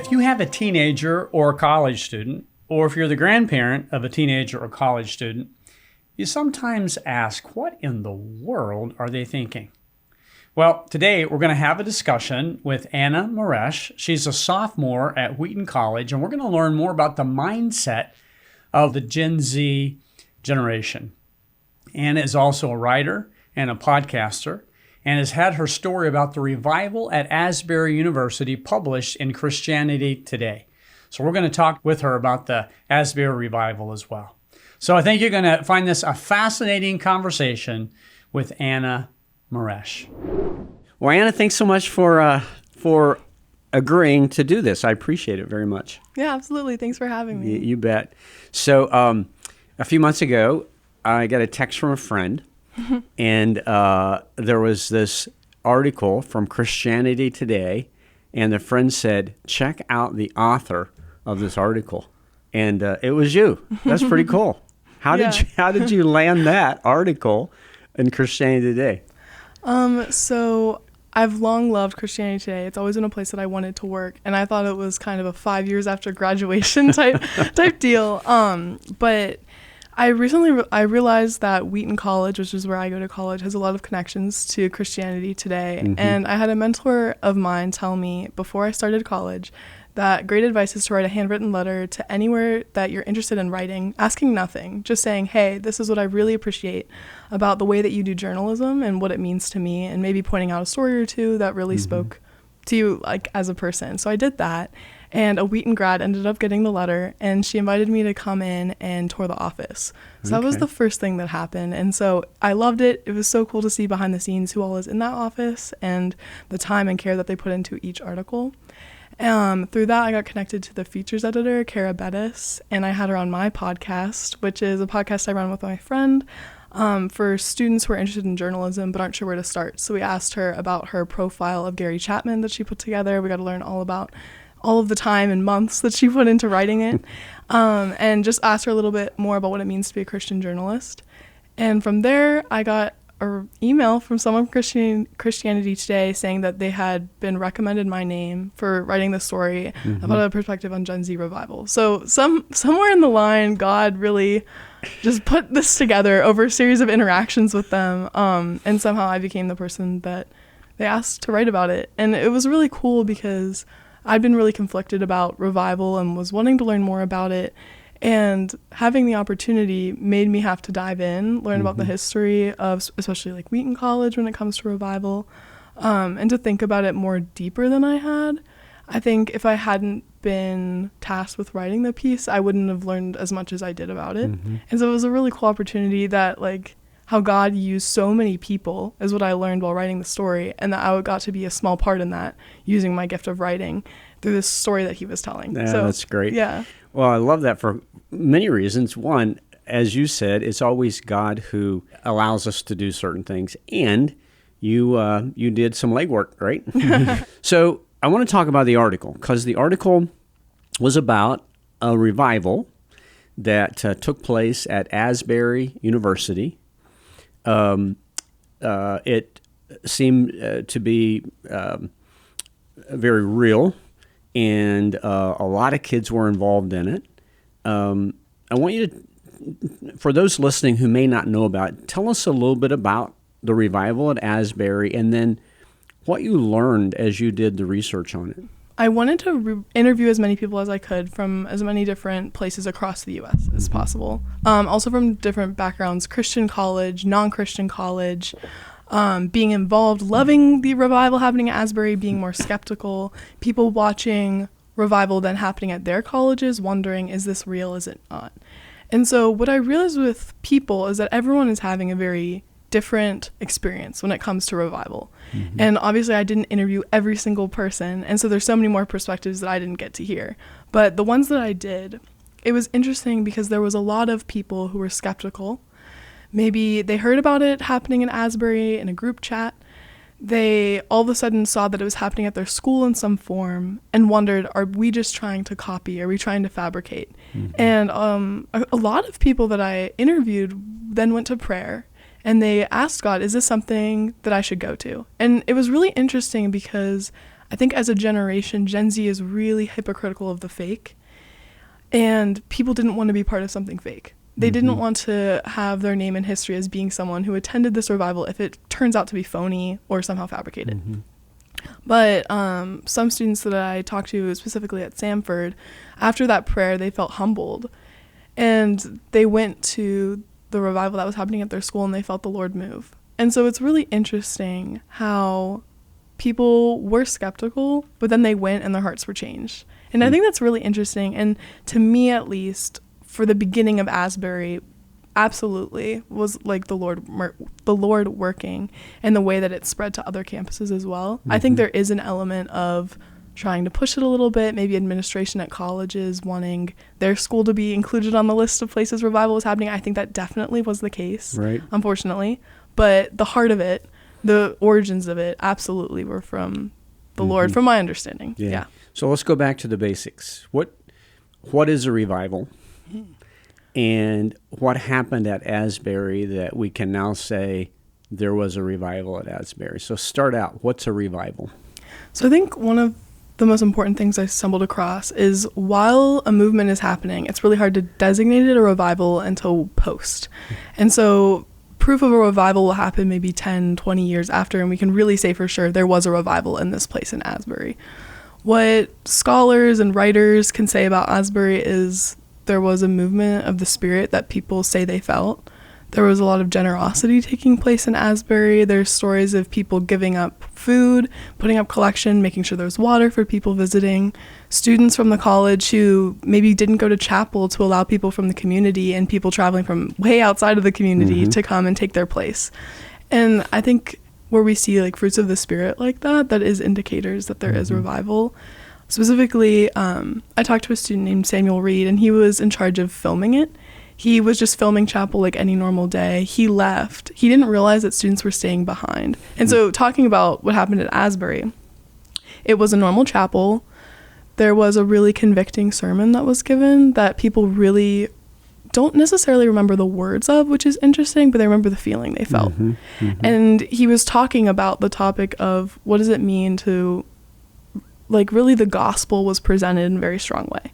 If you have a teenager or a college student, or if you're the grandparent of a teenager or college student, you sometimes ask, what in the world are they thinking? Well, today we're going to have a discussion with Anna Moresh. She's a sophomore at Wheaton College, and we're going to learn more about the mindset of the Gen Z generation. Anna is also a writer and a podcaster, and has had her story about the revival at Asbury University published in Christianity Today. So we're going to talk with her about the Asbury revival as well. So I think you're going to find this a fascinating conversation with Anna Moresh. Well, Anna, thanks so much for agreeing to do this. I appreciate it very much. Yeah, absolutely. Thanks for having me. You bet. So a few months ago, I got a text from a friend, and there was this article from Christianity Today, and the friend said, check out the author of this article. And it was you. That's pretty cool. How did you land that article in Christianity Today? So I've long loved Christianity Today. It's always been a place that I wanted to work, and I thought it was kind of a 5 years after graduation type deal. But I realized that Wheaton College, which is where I go to college, has a lot of connections to Christianity Today. Mm-hmm. And I had a mentor of mine tell me before I started college that great advice is to write a handwritten letter to anywhere that you're interested in writing, asking nothing, just saying, hey, this is what I really appreciate about the way that you do journalism and what it means to me, and maybe pointing out a story or two that really spoke to you like as a person. So I did that, and a Wheaton grad ended up getting the letter, and she invited me to come in and tour the office. So that was the first thing that happened, and so I loved it. It was so cool to see behind the scenes who all is in that office and the time and care that they put into each article. Through that, I got connected to the features editor, Kara Bettis, and I had her on my podcast, which is a podcast I run with my friend for students who are interested in journalism but aren't sure where to start. So we asked her about her profile of Gary Chapman that she put together. We got to learn all about all of the time and months that she put into writing it, and just asked her a little bit more about what it means to be a Christian journalist. And from there, I got an email from someone from Christianity Today saying that they had been recommended my name for writing the story about a perspective on Gen Z revival. So somewhere in the line, God really just put this together over a series of interactions with them, and somehow I became the person that they asked to write about it. And it was really cool because I'd been really conflicted about revival and was wanting to learn more about it. And having the opportunity made me have to dive in, learn about the history of especially like Wheaton College when it comes to revival, and to think about it more deeper than I had. I think if I hadn't been tasked with writing the piece, I wouldn't have learned as much as I did about it. And so it was a really cool opportunity that like how God used so many people is what I learned while writing the story, and that I got to be a small part in that using my gift of writing through this story that he was telling. Yeah, so, that's great. Yeah. Well, I love that for many reasons. One, as you said, it's always God who allows us to do certain things, and you did some legwork, right? So I want to talk about the article, because the article was about a revival that took place at Asbury University. It seemed to be very real, and a lot of kids were involved in it. I want you to, for those listening who may not know about it, tell us a little bit about the revival at Asbury, and then what you learned as you did the research on it. I wanted to interview as many people as I could from as many different places across the U.S. as possible. Also from different backgrounds, Christian college, non-Christian college, being involved, loving the revival happening at Asbury, being more skeptical, people watching revival then happening at their colleges, wondering, is this real, is it not? And so what I realized with people is that everyone is having a very different experience when it comes to revival. And obviously I didn't interview every single person, and so there's so many more perspectives that I didn't get to hear. But the ones that I did, it was interesting because there was a lot of people who were skeptical. Maybe they heard about it happening in Asbury in a group chat. They all of a sudden saw that it was happening at their school in some form and wondered, are we just trying to copy? Are we trying to fabricate? And a lot of people that I interviewed then went to prayer, and they asked God, is this something that I should go to? And it was really interesting because I think as a generation, Gen Z is really hypocritical of the fake. And people didn't want to be part of something fake. They didn't want to have their name in history as being someone who attended this revival if it turns out to be phony or somehow fabricated. But some students that I talked to, specifically at Samford, after that prayer, they felt humbled. And they went to the revival that was happening at their school, and they felt the Lord move. And so it's really interesting how people were skeptical, but then they went and their hearts were changed. And I think that's really interesting. And to me, at least, for the beginning of Asbury, absolutely was like the Lord working, and the way that it spread to other campuses as well. I think there is an element of trying to push it a little bit, maybe administration at colleges wanting their school to be included on the list of places revival was happening. I think that definitely was the case, right, unfortunately. But the heart of it, the origins of it, absolutely were from the Lord, from my understanding. Yeah. So let's go back to the basics. What is a revival? And what happened at Asbury that we can now say there was a revival at Asbury? So start out. What's a revival? So I think one of the most important things I stumbled across is while a movement is happening, it's really hard to designate it a revival until post. And so proof of a revival will happen maybe 10, 20 years after, and we can really say for sure there was a revival in this place in Asbury. What scholars and writers can say about Asbury is there was a movement of the Spirit that people say they felt. There was a lot of generosity taking place in Asbury. There's stories of people giving up food, putting up collection, making sure there's water for people visiting. Students from the college who maybe didn't go to chapel to allow people from the community and people traveling from way outside of the community to come and take their place. And I think where we see like fruits of the Spirit like that is indicators that there is revival. Specifically, I talked to a student named Samuel Reed, and he was in charge of filming it. He was just filming chapel like any normal day. He left. He didn't realize that students were staying behind. And so talking about what happened at Asbury, it was a normal chapel. There was a really convicting sermon that was given that people really don't necessarily remember the words of, which is interesting, but they remember the feeling they felt. And he was talking about the topic of what does it mean to, like, really the gospel was presented in a very strong way.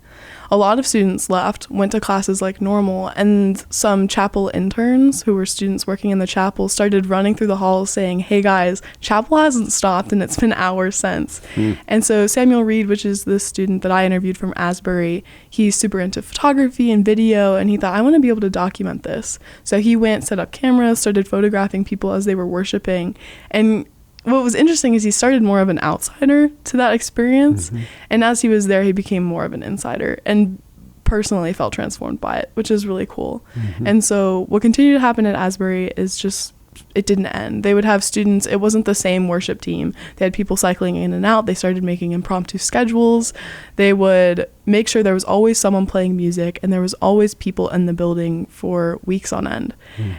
A lot of students left, went to classes like normal, and some chapel interns who were students working in the chapel started running through the halls saying, hey guys, chapel hasn't stopped and it's been hours since. And so Samuel Reed, which is the student that I interviewed from Asbury, he's super into photography and video, and he thought, I want to be able to document this. So he went, set up cameras, started photographing people as they were worshiping. And what was interesting is he started more of an outsider to that experience. And as he was there, he became more of an insider and personally felt transformed by it, which is really cool. And so what continued to happen at Asbury is just, it didn't end. They would have students, it wasn't the same worship team. They had people cycling in and out. They started making impromptu schedules. They would make sure there was always someone playing music, and there was always people in the building for weeks on end.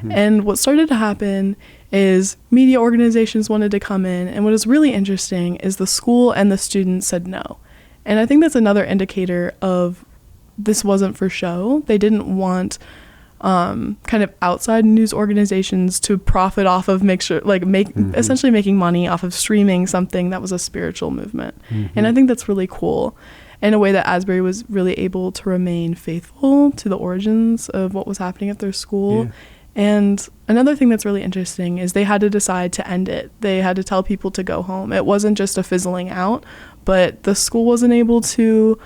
And what started to happen is media organizations wanted to come in, and what is really interesting is the school and the students said no. And I think that's another indicator of this wasn't for show. They didn't want kind of outside news organizations to profit off of essentially making money off of streaming something that was a spiritual movement. And I think that's really cool, in a way that Asbury was really able to remain faithful to the origins of what was happening at their school. And another thing that's really interesting is they had to decide to end it. They had to tell people to go home. It wasn't just a fizzling out, but the school wasn't able to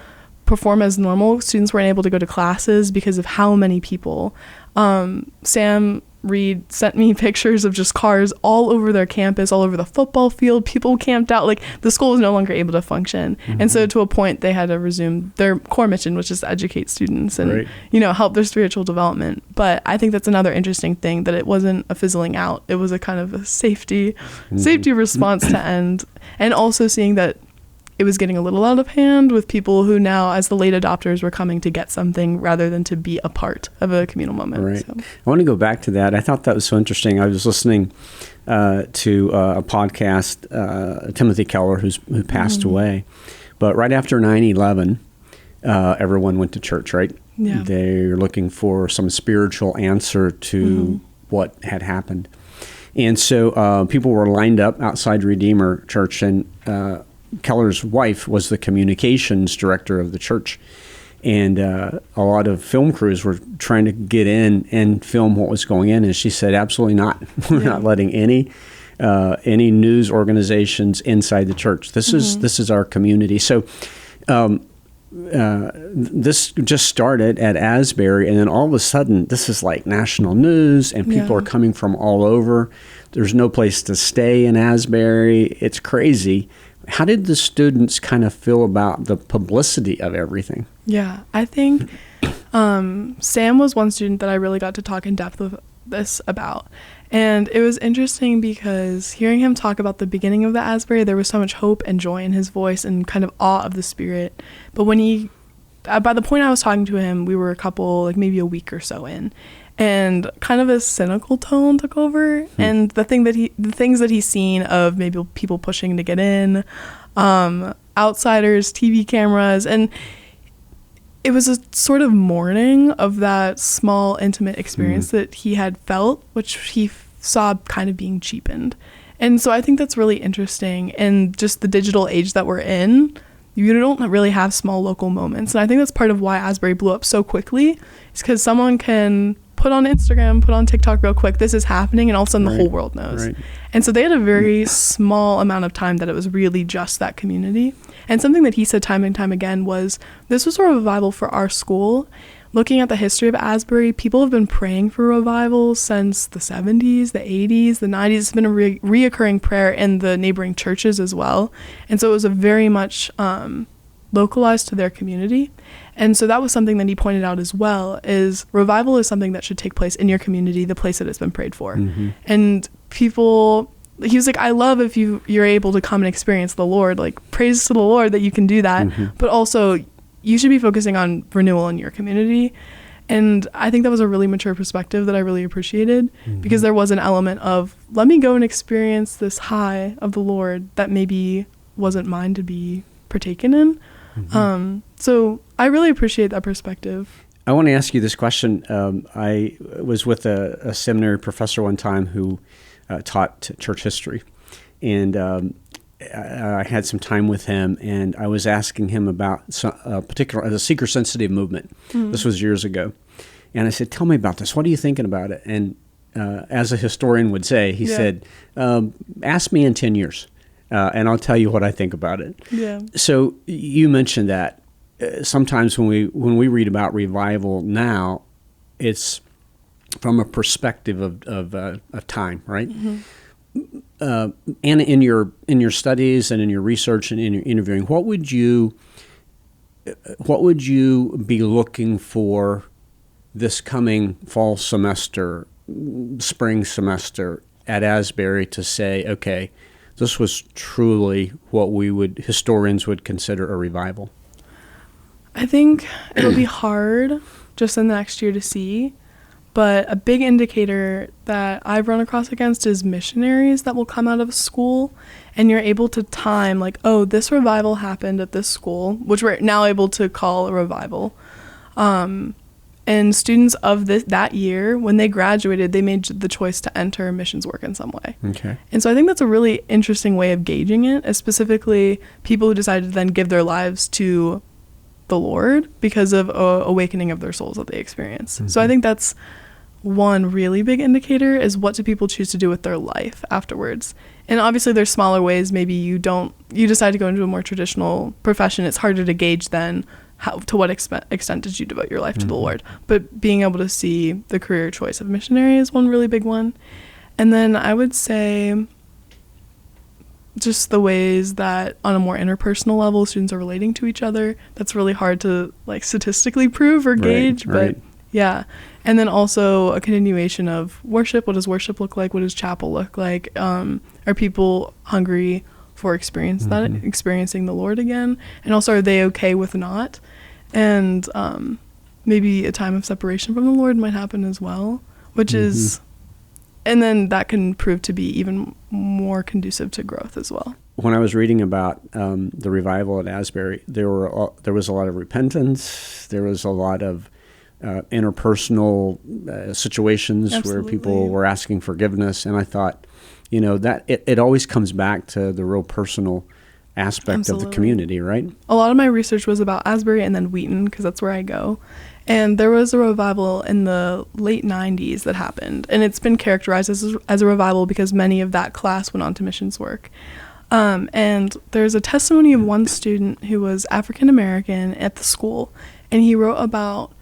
perform as normal. Students weren't able to go to classes because of how many people. Sam Reed sent me pictures of just cars all over their campus, all over the football field. People camped out. Like, the school was no longer able to function. And so to a point, they had to resume their core mission, which is to educate students and, help their spiritual development. But I think that's another interesting thing, that it wasn't a fizzling out. It was a kind of a safety response to end. And also seeing that it was getting a little out of hand with people who now, as the late adopters, were coming to get something rather than to be a part of a communal moment. Right. So. I want to go back to that. I thought that was so interesting. I was listening to a podcast, Timothy Keller, who passed away. But right after 9/11, everyone went to church, right? Yeah. They're looking for some spiritual answer to what had happened. And so people were lined up outside Redeemer Church, and Keller's wife was the communications director of the church. And a lot of film crews were trying to get in and film what was going in. And she said, absolutely not. We're not letting any news organizations inside the church. This is our community. So this just started at Asbury, and then all of a sudden, this is like national news, and people are coming from all over. There's no place to stay in Asbury. It's crazy. How did the students kind of feel about the publicity of everything? Yeah, I think Sam was one student that I really got to talk in depth with this about. And it was interesting because hearing him talk about the beginning of the Asbury, there was so much hope and joy in his voice and kind of awe of the Spirit. But when by the point I was talking to him, we were a couple, like maybe a week or so in, and kind of a cynical tone took over. And the things that he's seen of maybe people pushing to get in, outsiders, TV cameras, and it was a sort of mourning of that small, intimate experience that he had felt, which he saw kind of being cheapened. And so I think that's really interesting. And just the digital age that we're in, you don't really have small local moments. And I think that's part of why Asbury blew up so quickly, is because someone can put on Instagram, put on TikTok real quick, this is happening, and all of a sudden the whole world knows. Right. And so they had a very small amount of time that it was really just that community. And something that he said time and time again was, this was a revival for our school. Looking at the history of Asbury, people have been praying for revival since the 70s, the 80s, the 90s. It's been a reoccurring prayer in the neighboring churches as well. And so it was a very much localized to their community. And so that was something that he pointed out as well, is revival is something that should take place in your community, the place that it's been prayed for. And people, he was like, I love if you're able to come and experience the Lord, like praise to the Lord that you can do that, but also you should be focusing on renewal in your community. And I think that was a really mature perspective that I really appreciated, because there was an element of, let me go and experience this high of the Lord that maybe wasn't mine to be partaken in. So I really appreciate that perspective. I want to ask you this question. I was with a seminary professor one time who taught church history, and I had some time with him, and I was asking him about the seeker-sensitive movement. This was years ago. And I said, tell me about this. What are you thinking about it? And as a historian would say, he said, ask me in 10 years. And I'll tell you what I think about it. Yeah. So you mentioned that sometimes when we read about revival now, it's from a perspective of time, right? And in your studies and in your research and in your interviewing, what would you be looking for this coming fall semester, spring semester at Asbury to say, okay, this was truly what historians would consider a revival? I think it'll be hard just in the next year to see, but a big indicator that I've run across against is missionaries that will come out of school, and you're able to time, like, oh, this revival happened at this school, which we're now able to call a revival. And students of that year, when they graduated, they made the choice to enter missions work in some way. Okay. And so I think that's a really interesting way of gauging it, is specifically people who decided to then give their lives to the Lord because of awakening of their souls that they experience. So I think that's one really big indicator, is what do people choose to do with their life afterwards. And obviously there's smaller ways. Maybe you decide to go into a more traditional profession. It's harder to gauge then to what extent did you devote your life to the Lord. But being able to see the career choice of missionary is one really big one. And then I would say just the ways that on a more interpersonal level students are relating to each other. That's really hard to like statistically prove or gauge, but yeah. And then also a continuation of worship. What does worship look like? What does chapel look like? Are people hungry for experiencing the Lord again? And also, are they okay with not? And maybe a time of separation from the Lord might happen as well, which is, and then that can prove to be even more conducive to growth as well. When I was reading about the revival at Asbury, there was a lot of repentance. There was a lot of interpersonal situations where people were asking forgiveness, and I thought, that it always comes back to the real personal aspect of the Absolutely. community, right? A lot of my research was about Asbury and then Wheaton, because that's where I go. And there was a revival in the late 90s that happened. And it's been characterized as a revival because many of that class went on to missions work. And there's a testimony of one student who was African American at the school. And he wrote about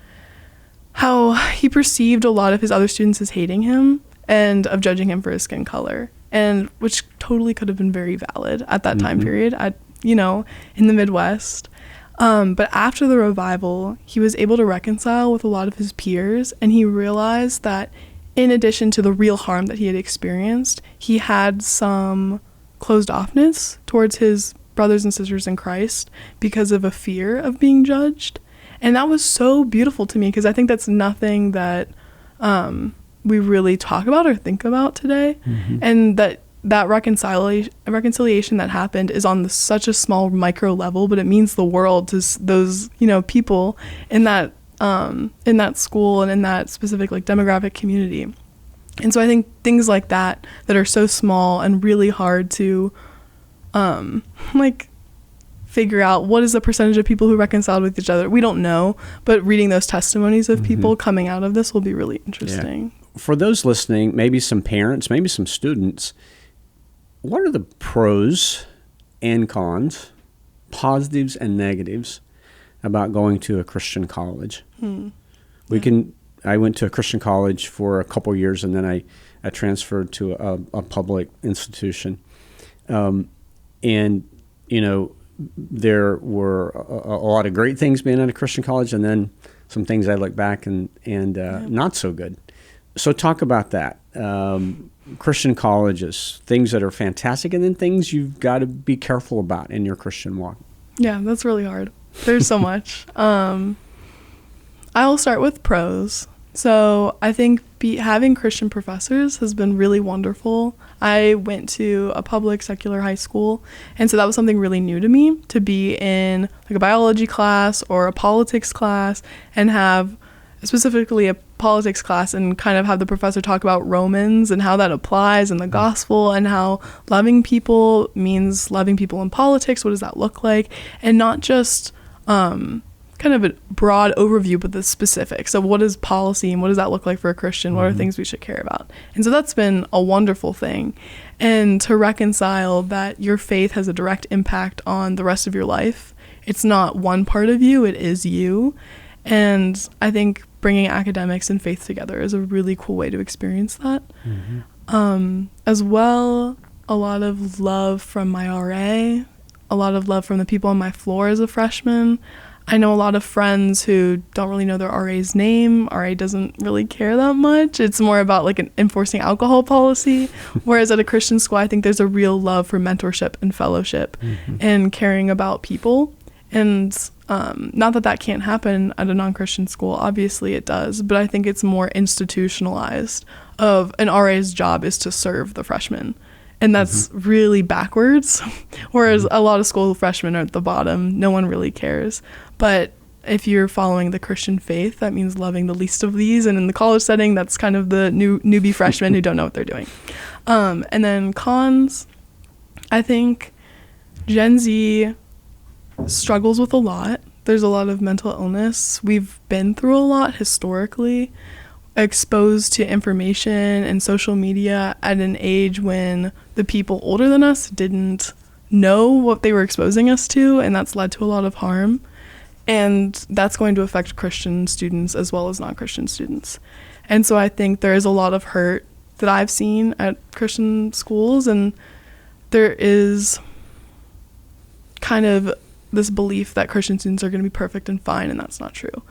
how he perceived a lot of his other students as hating him and of judging him for his skin color. And which totally could have been very valid at that time period, in the Midwest. But after the revival, he was able to reconcile with a lot of his peers, and he realized that in addition to the real harm that he had experienced, he had some closed offness towards his brothers and sisters in Christ because of a fear of being judged. And that was so beautiful to me, because I think that's nothing that we really talk about or think about today. And that reconciliation that happened is on such a small micro level, but it means the world to those people in that school and in that specific demographic community. And so I think things like that are so small and really hard to figure out what is the percentage of people who reconciled with each other. We don't know, but reading those testimonies of people coming out of this will be really interesting. Yeah. For those listening, maybe some parents, maybe some students, what are the pros and cons, positives and negatives about going to a Christian college? I went to a Christian college for a couple years, and then I transferred to a public institution. There were a lot of great things being at a Christian college, and then some things I look back and not so good. So talk about that. Christian colleges, things that are fantastic, and then things you've got to be careful about in your Christian walk. Yeah, that's really hard. There's so much. I'll start with pros. So I think having Christian professors has been really wonderful. I went to a public secular high school, and so that was something really new to me, to be in a biology class or a politics class and have specifically a politics class and kind of have the professor talk about Romans and how that applies in the gospel and how loving people means loving people in politics. What does that look like? And not just kind of a broad overview, but the specifics of what is policy and what does that look like for a Christian? What are things we should care about? And so that's been a wonderful thing. And to reconcile that your faith has a direct impact on the rest of your life. It's not one part of you, it is you. And I think bringing academics and faith together is a really cool way to experience that. As well, a lot of love from my RA, a lot of love from the people on my floor as a freshman. I know a lot of friends who don't really know their RA's name. RA doesn't really care that much. It's more about an enforcing alcohol policy. Whereas at a Christian school, I think there's a real love for mentorship and fellowship and caring about people. And not that can't happen at a non-Christian school. Obviously it does. But I think it's more institutionalized of an RA's job is to serve the freshmen. And that's really backwards. Whereas a lot of school freshmen are at the bottom. No one really cares. But if you're following the Christian faith, that means loving the least of these. And in the college setting, that's kind of the newbie freshmen who don't know what they're doing. And then cons, I think Gen Z struggles with a lot. There's a lot of mental illness. We've been through a lot historically, exposed to information and social media at an age when the people older than us didn't know what they were exposing us to, and that's led to a lot of harm. And that's going to affect Christian students as well as non-Christian students. And so I think there is a lot of hurt that I've seen at Christian schools, and there is kind of this belief that Christian students are going to be perfect and fine, and that's not true.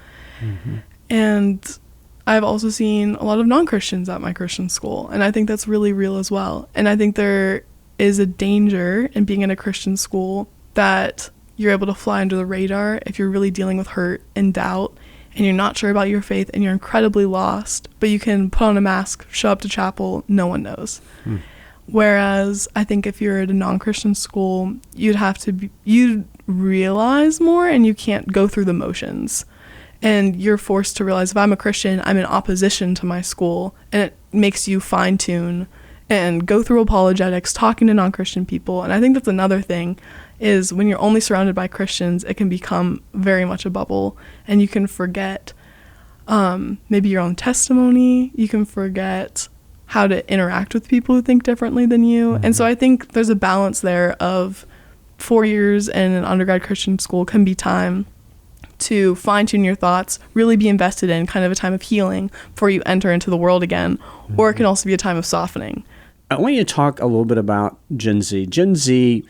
And I've also seen a lot of non-Christians at my Christian school, and I think that's really real as well. And I think there is a danger in being in a Christian school that you're able to fly under the radar if you're really dealing with hurt and doubt, and you're not sure about your faith, and you're incredibly lost, but you can put on a mask, show up to chapel, no one knows. Whereas I think if you're at a non-Christian school, you'd realize more, and you can't go through the motions. And you're forced to realize, if I'm a Christian, I'm in opposition to my school, and it makes you fine-tune and go through apologetics, talking to non-Christian people. And I think that's another thing, is when you're only surrounded by Christians, it can become very much a bubble, and you can forget maybe your own testimony. You can forget how to interact with people who think differently than you. And so I think there's a balance there of 4 years in an undergrad Christian school can be time to fine-tune your thoughts, really be invested in kind of a time of healing before you enter into the world again, or it can also be a time of softening. I want you to talk a little bit about Gen Z. Gen Z,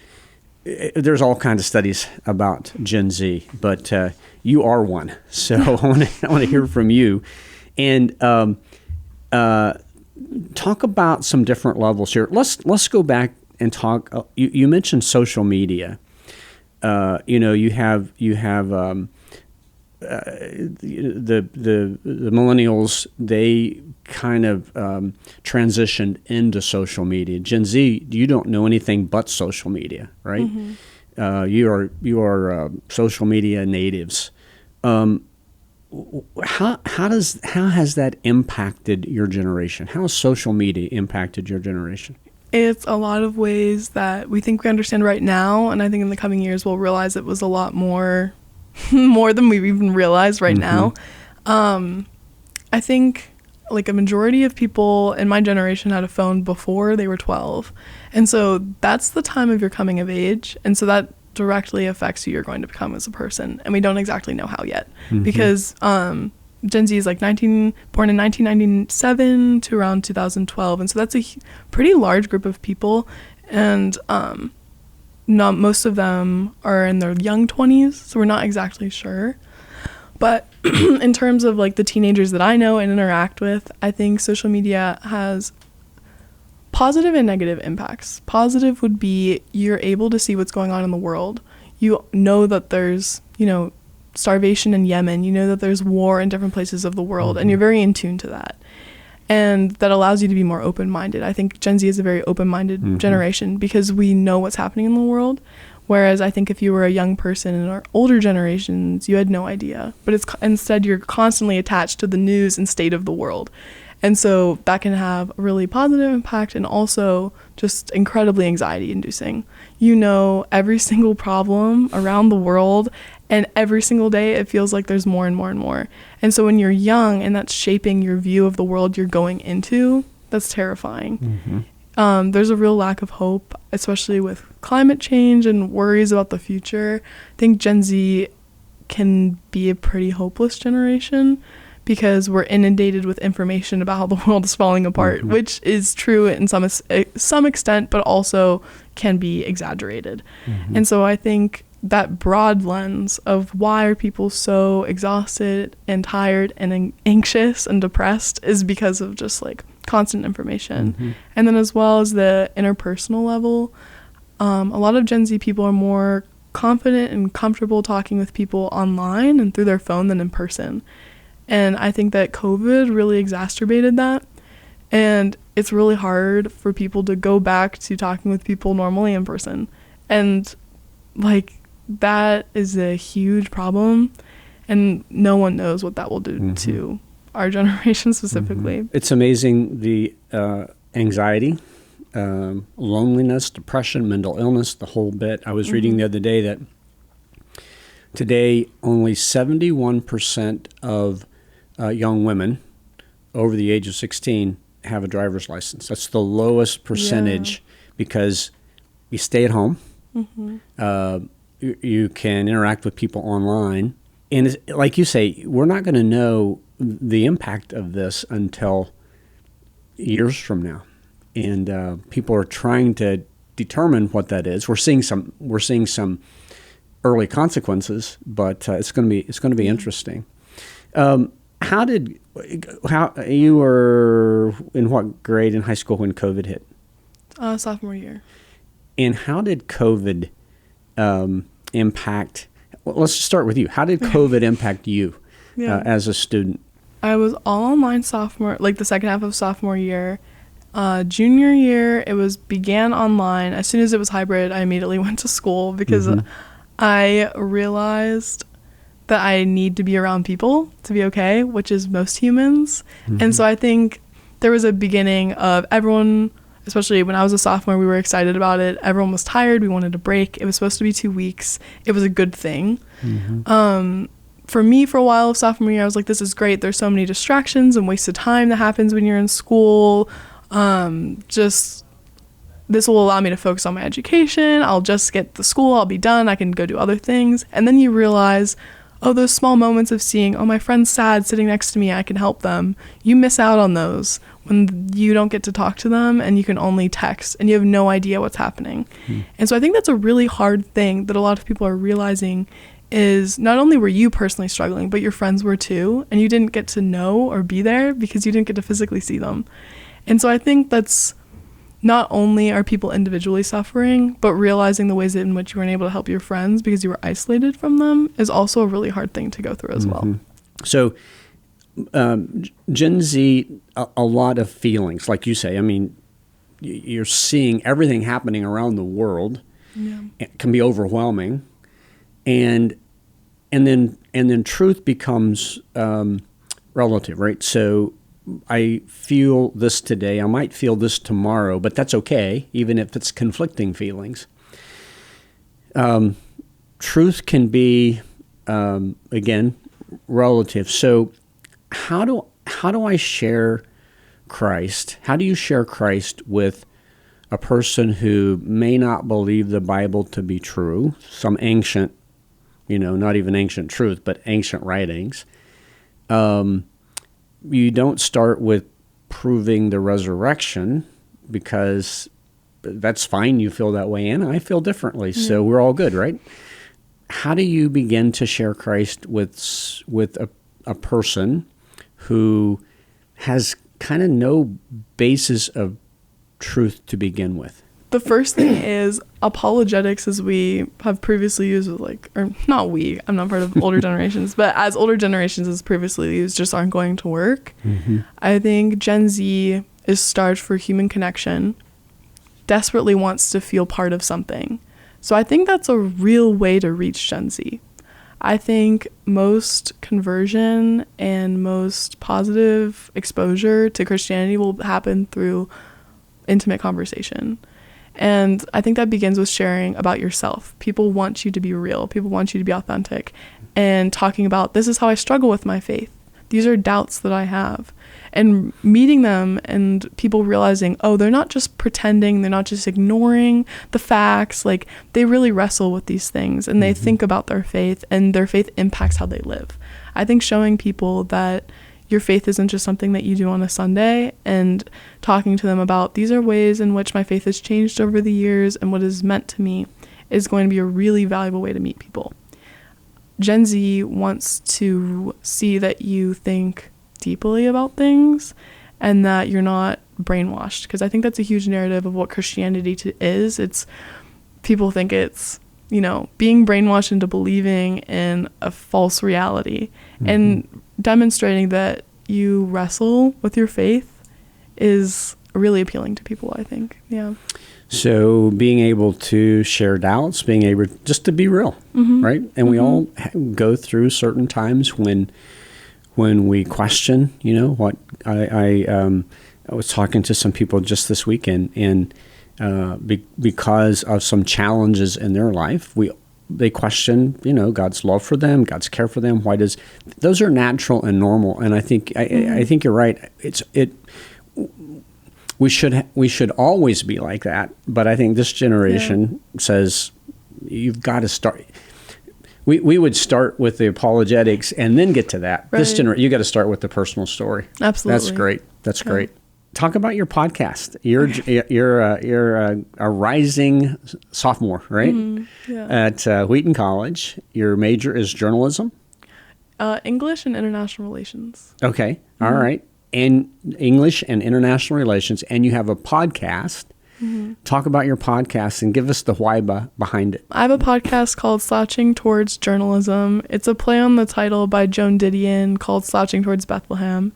there's all kinds of studies about Gen Z, but you are one. So I want to hear from you. And talk about some different levels here. Let's go back and talk. You mentioned social media. You have the millennials. They kind of transitioned into social media. Gen Z, you don't know anything but social media, right? Mm-hmm. You are social media natives. How has that impacted your generation? How has social media impacted your generation? It's a lot of ways that we think we understand right now, and I think in the coming years we'll realize it was a lot more than we've even realized right now. I think like a majority of people in my generation had a phone before they were 12, and so that's the time of your coming of age, and so that directly affects who you're going to become as a person, and we don't exactly know how yet, because Gen Z is like born in 1997 to around 2012, and so that's a pretty large group of people, and not most of them are in their young 20s, so we're not exactly sure. But in terms of like the teenagers that I know and interact with, I think social media has positive and negative impacts. Positive would be you're able to see what's going on in the world. You know that there's, starvation in Yemen. You know that there's war in different places of the world, and you're very in tune to that. And that allows you to be more open-minded. I think Gen Z is a very open-minded generation because we know what's happening in the world. Whereas I think if you were a young person in our older generations, you had no idea. But instead you're constantly attached to the news and state of the world. And so that can have a really positive impact and also just incredibly anxiety-inducing. You know every single problem around the world, and every single day it feels like there's more and more and more. And so when you're young and that's shaping your view of the world you're going into, that's terrifying. There's a real lack of hope, especially with climate change and worries about the future. I think Gen Z can be a pretty hopeless generation because we're inundated with information about how the world is falling apart, which is true in some extent, but also can be exaggerated. And so I think that broad lens of why are people so exhausted and tired and anxious and depressed is because of just like constant information. And then as well as the interpersonal level, a lot of Gen Z people are more confident and comfortable talking with people online and through their phone than in person. And I think that COVID really exacerbated that. And it's really hard for people to go back to talking with people normally in person. And like that is a huge problem. And no one knows what that will do to our generation specifically. It's amazing the anxiety, loneliness, depression, mental illness, the whole bit. I was reading the other day that today only 71% of young women over the age of 16 have a driver's license. That's the lowest percentage because you stay at home. You can interact with people online. And like you say, we're not going to know the impact of this until years from now. And people are trying to determine what that is. We're seeing some early consequences, but it's going to be interesting. How you were in what grade in high school when COVID hit? Sophomore year. And how did COVID impact? Well, let's just start with you. How did COVID impact you as a student? I was all online sophomore, like the second half of sophomore year. Junior year, began online. As soon as it was hybrid, I immediately went to school because I realized that I need to be around people to be okay, which is most humans. And so I think there was a beginning of everyone, especially when I was a sophomore, we were excited about it. Everyone was tired. We wanted a break. It was supposed to be 2 weeks. It was a good thing. For me, for a while of sophomore year, I was like, this is great. There's so many distractions and wasted time that happens when you're in school. This will allow me to focus on my education. I'll just get to school. I'll be done. I can go do other things. And then you realize, oh, those small moments of seeing, oh, my friend's sad sitting next to me, I can help them. You miss out on those when you don't get to talk to them and you can only text and you have no idea what's happening. And so I think that's a really hard thing that a lot of people are realizing is not only were you personally struggling, but your friends were too, and you didn't get to know or be there because you didn't get to physically see them. And so I think that's not only are people individually suffering, but realizing the ways in which you weren't able to help your friends because you were isolated from them is also a really hard thing to go through as well. So Gen Z, a lot of feelings, like you say. I mean, you're seeing everything happening around the world. Yeah. It can be overwhelming. And then truth becomes relative, right? So I feel this today, I might feel this tomorrow, but that's okay, even if it's conflicting feelings. Truth can be, again, relative. So how do I share Christ? How do you share Christ with a person who may not believe the Bible to be true, some ancient, not even ancient truth, but ancient writings? You don't start with proving the resurrection because that's fine. You feel that way, and I feel differently. So we're all good, right? How do you begin to share Christ with a person who has kind of no basis of truth to begin with? The first thing is apologetics, as we have previously used, I'm not part of older generations, but as older generations as previously used, just aren't going to work. I think Gen Z is starved for human connection, desperately wants to feel part of something. So I think that's a real way to reach Gen Z. I think most conversion and most positive exposure to Christianity will happen through intimate conversation. And I think that begins with sharing about yourself. People want you to be real. People want you to be authentic. And talking about, this is how I struggle with my faith. These are doubts that I have. And meeting them and people realizing, oh, they're not just pretending. They're not just ignoring the facts. Like, they really wrestle with these things. And they think about their faith. And their faith impacts how they live. I think showing people that your faith isn't just something that you do on a Sunday, and talking to them about, these are ways in which my faith has changed over the years and what is meant to me, is going to be a really valuable way to meet people. Gen Z wants to see that you think deeply about things and that you're not brainwashed, because I think that's a huge narrative of what Christianity is. It's, people think it's, being brainwashed into believing in a false reality. And demonstrating that you wrestle with your faith is really appealing to people, I think. Yeah. So being able to share doubts, being able just to be real, right? And we all go through certain times when we question, what I was talking to some people just this weekend, and because of some challenges in their life, they question, God's love for them, God's care for them. Those are natural and normal. And I think I think you're right. We should always be like that. But I think this generation says you've got to start. We would start with the apologetics and then get to that. Right. This generation, you got to start with the personal story. Absolutely, that's great. That's great. Talk about your podcast. You're a rising sophomore, right? At Wheaton College. Your major is journalism? English and international relations. Okay. All right. And English and international relations. And you have a podcast. Talk about your podcast and give us the why behind it. I have a podcast called Slouching Towards Journalism. It's a play on the title by Joan Didion called Slouching Towards Bethlehem.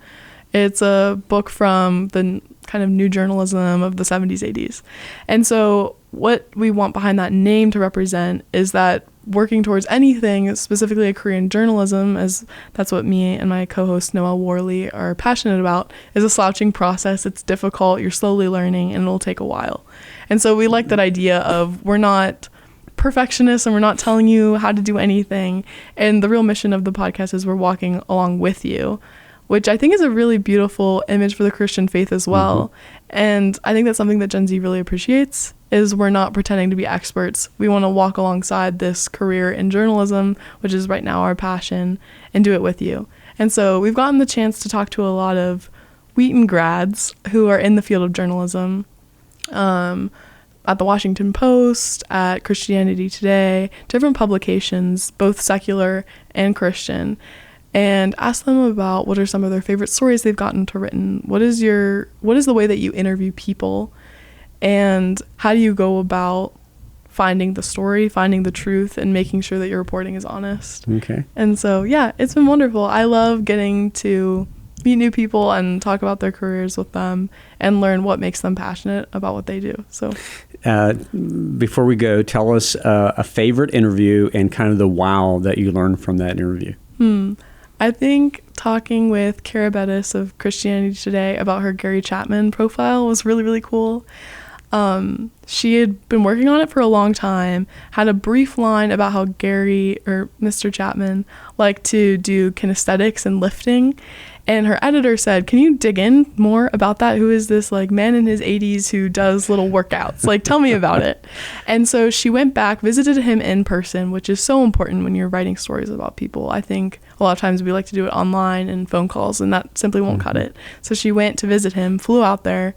It's a book from the kind of new journalism of the 70s, 80s. And so what we want behind that name to represent is that working towards anything, specifically a career in journalism, as that's what me and my co-host Noelle Worley are passionate about, is a slouching process. It's difficult, you're slowly learning, and it'll take a while. And so we like that idea of we're not perfectionists and we're not telling you how to do anything. And the real mission of the podcast is we're walking along with you, which I think is a really beautiful image for the Christian faith as well. And I think that's something that Gen Z really appreciates, is we're not pretending to be experts. We want to walk alongside this career in journalism, which is right now our passion, and do it with you. And so we've gotten the chance to talk to a lot of Wheaton grads who are in the field of journalism, at the Washington Post, at Christianity Today, different publications, both secular and Christian, and ask them about what are some of their favorite stories they've gotten to written. What is the way that you interview people, and how do you go about finding the story, finding the truth, and making sure that your reporting is honest. Okay. And so, yeah, it's been wonderful. I love getting to meet new people and talk about their careers with them and learn what makes them passionate about what they do. So, before we go, tell us a favorite interview and kind of the wow that you learned from that interview. I think talking with Kara Bettis of Christianity Today about her Gary Chapman profile was really, really cool. She had been working on it for a long time, had a brief line about how Gary, or Mr. Chapman, liked to do kinesthetics and lifting. And her editor said, can you dig in more about that? Who is this like man in his 80s who does little workouts? Like, tell me about it. And so she went back, visited him in person, which is so important when you're writing stories about people. I think a lot of times we like to do it online and phone calls, and that simply won't cut it. So she went to visit him, flew out there,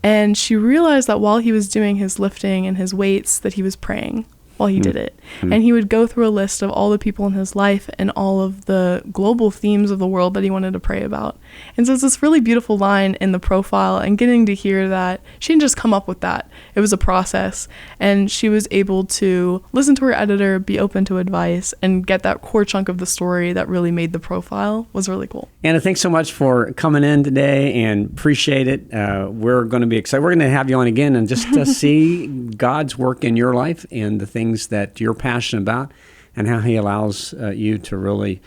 and she realized that while he was doing his lifting and his weights, that he was praying while he did it. And he would go through a list of all the people in his life and all of the global themes of the world that he wanted to pray about. And so it's this really beautiful line in the profile, and getting to hear that she didn't just come up with that. It was a process, and she was able to listen to her editor, be open to advice, and get that core chunk of the story that really made the profile was really cool. Anna, thanks so much for coming in today, and appreciate it. We're going to be excited. We're going to have you on again and just to see God's work in your life and the things that you're passionate about and how he allows you to really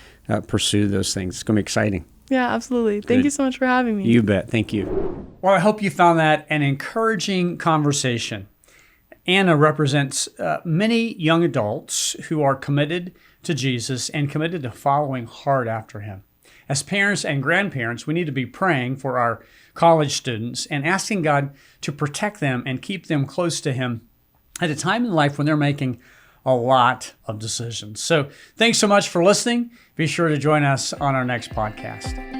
pursue those things. It's going to be exciting. Yeah, absolutely. Thank you so much for having me. You bet. Thank you. Well, I hope you found that an encouraging conversation. Anna represents many young adults who are committed to Jesus and committed to following hard after him. As parents and grandparents, we need to be praying for our college students and asking God to protect them and keep them close to him at a time in life when they're making a lot of decisions. So thanks so much for listening. Be sure to join us on our next podcast.